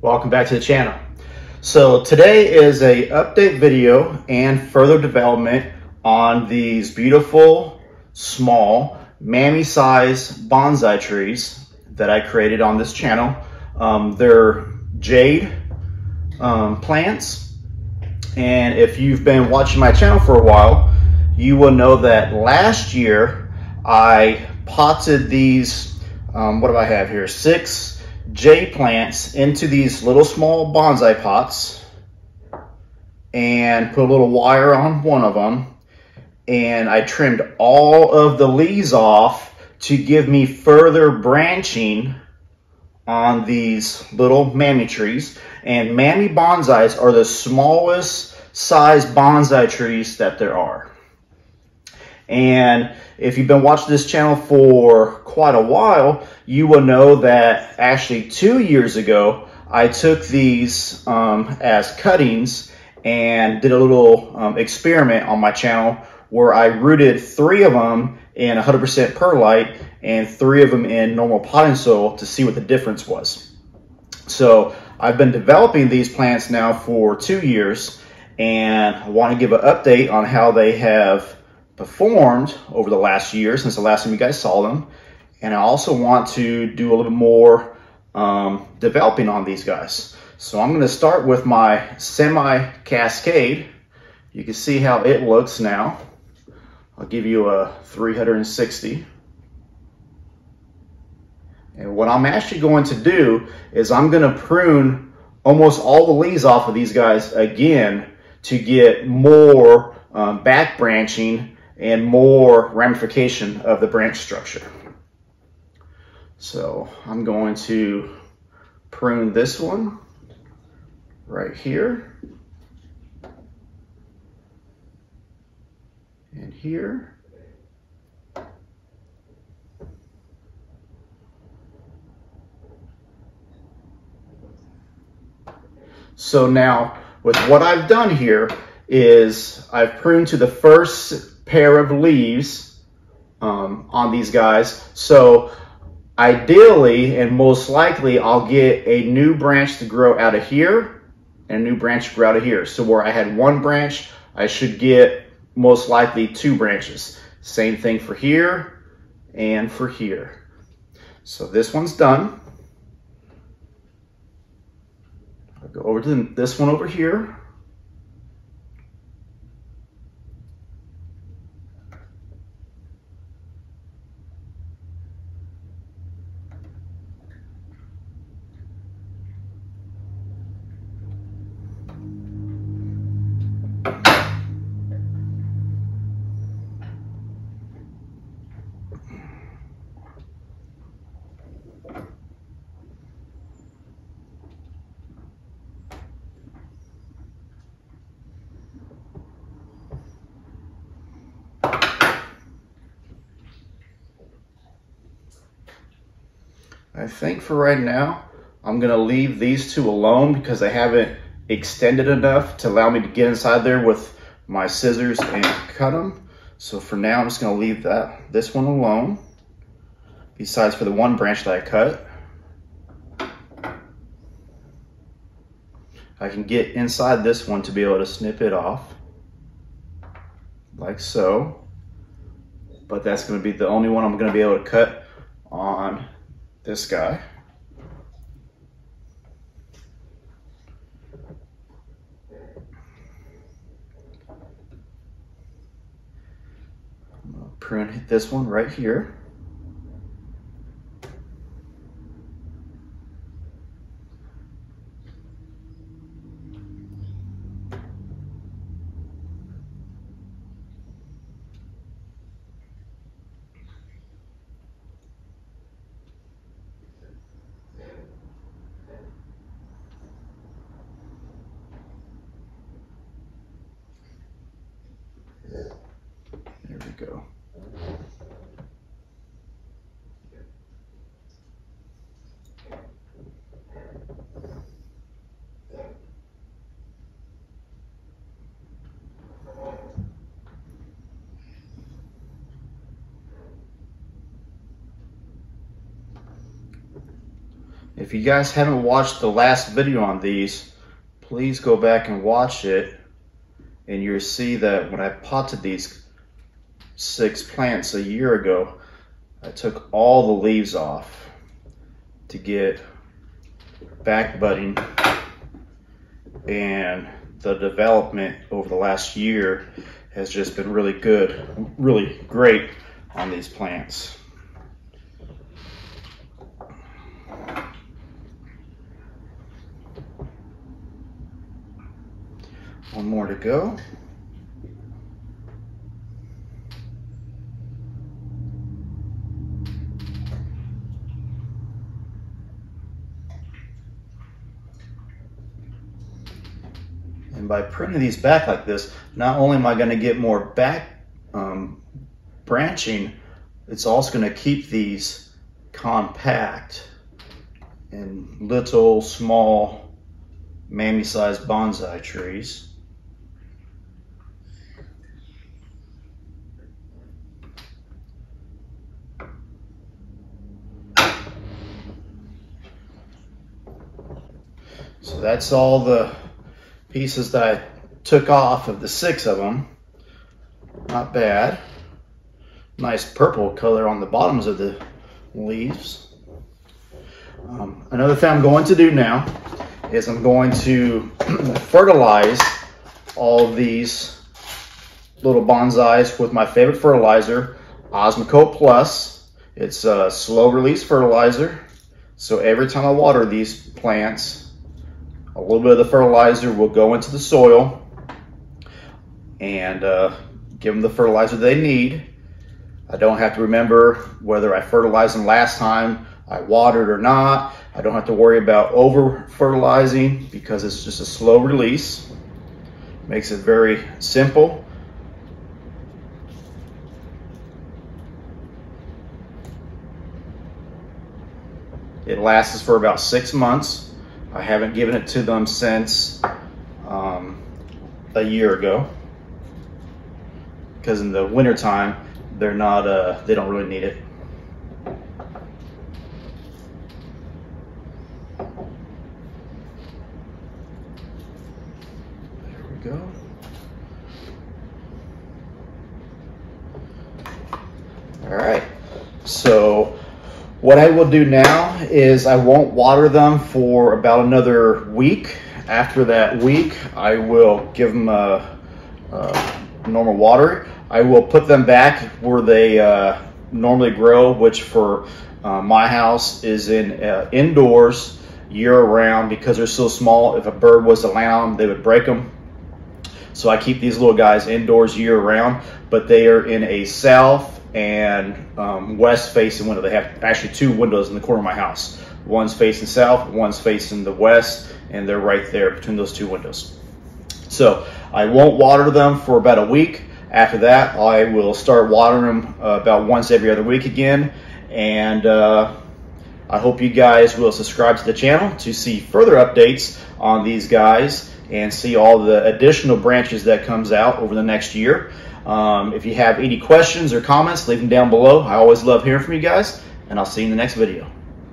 Welcome back to the channel. So today is a update video and further development on these beautiful, small, Mame size bonsai trees that I created on this channel. They're jade plants, and if you've been watching my channel for a while, you will know that last year I potted these, what do I have here, 6 jade plants into these little small bonsai pots and put a little wire on one of them, and I trimmed all of the leaves off to give me further branching on these little Mame trees. And Mame bonsais are the smallest size bonsai trees that there are. And if you've been watching this channel for quite a while, you will know that actually 2 years ago, I took these as cuttings and did a little experiment on my channel where I rooted 3 of them in 100% perlite and 3 of them in normal potting soil to see what the difference was. So I've been developing these plants now for 2 years, and I want to give an update on how they have performed over the last year since the last time you guys saw them. And I also want to do a little bit more developing on these guys. So I'm going to start with my semi-cascade. You can see how it looks now. I'll give you a 360. And what I'm actually going to do is I'm going to prune almost all the leaves off of these guys again to get more back branching and more ramification of the branch structure. So I'm going to prune this one right here and here. So now with what I've done here is I've pruned to the first pair of leaves on these guys. So ideally and most likely I'll get a new branch to grow out of here and a new branch to grow out of here. So where I had 1 branch, I should get most likely 2 branches. Same thing for here and for here. So this one's done. I'll go over to this one over here. I think for right now, I'm gonna leave these 2 alone because they haven't extended enough to allow me to get inside there with my scissors and cut them. So for now, I'm just gonna leave this one alone, besides for the 1 branch that I cut. I can get inside this one to be able to snip it off, like so. But that's gonna be the only one I'm gonna be able to cut on this guy. I'm gonna prune this one right here. There we go. If you guys haven't watched the last video on these, please go back and watch it, and you'll see that when I potted these 6 plants a year ago, I took all the leaves off to get back budding, and the development over the last year has just been really good, really great on these plants. One more to go. And by printing these back like this, not only am I going to get more back branching, it's also going to keep these compact and little small Mame-sized bonsai trees. So that's all the pieces that I took off of the 6 of them. Not bad. Nice purple color on the bottoms of the leaves. Another thing I'm going to do now is I'm going to fertilize all of these little bonsais with my favorite fertilizer, Osmocote Plus. It's a slow release fertilizer. So every time I water these plants, a little bit of the fertilizer will go into the soil and give them the fertilizer they need. I don't have to remember whether I fertilized them last time I watered or not. I don't have to worry about over fertilizing because it's just a slow release. Makes it very simple. It lasts for about 6 months. I haven't given it to them since a year ago, because in the wintertime they're not they don't really need it. There we go. All right, so what I will do now is I won't water them for about another week. After that week, I will give them a normal water. I will put them back where they normally grow, which for my house is in indoors year-round, because they're so small. If a bird was to land on them, they would break them. So I keep these little guys indoors year-round, but they are in a south and west facing window. They have actually 2 windows in the corner of my house. One's facing south, one's facing the west, and they're right there between those 2 windows. So I won't water them for about a week. After that, I will start watering them about once every other week again. And I hope you guys will subscribe to the channel to see further updates on these guys and see all the additional branches that comes out over the next year. If you have any questions or comments, leave them down below. I always love hearing from you guys, and I'll see you in the next video.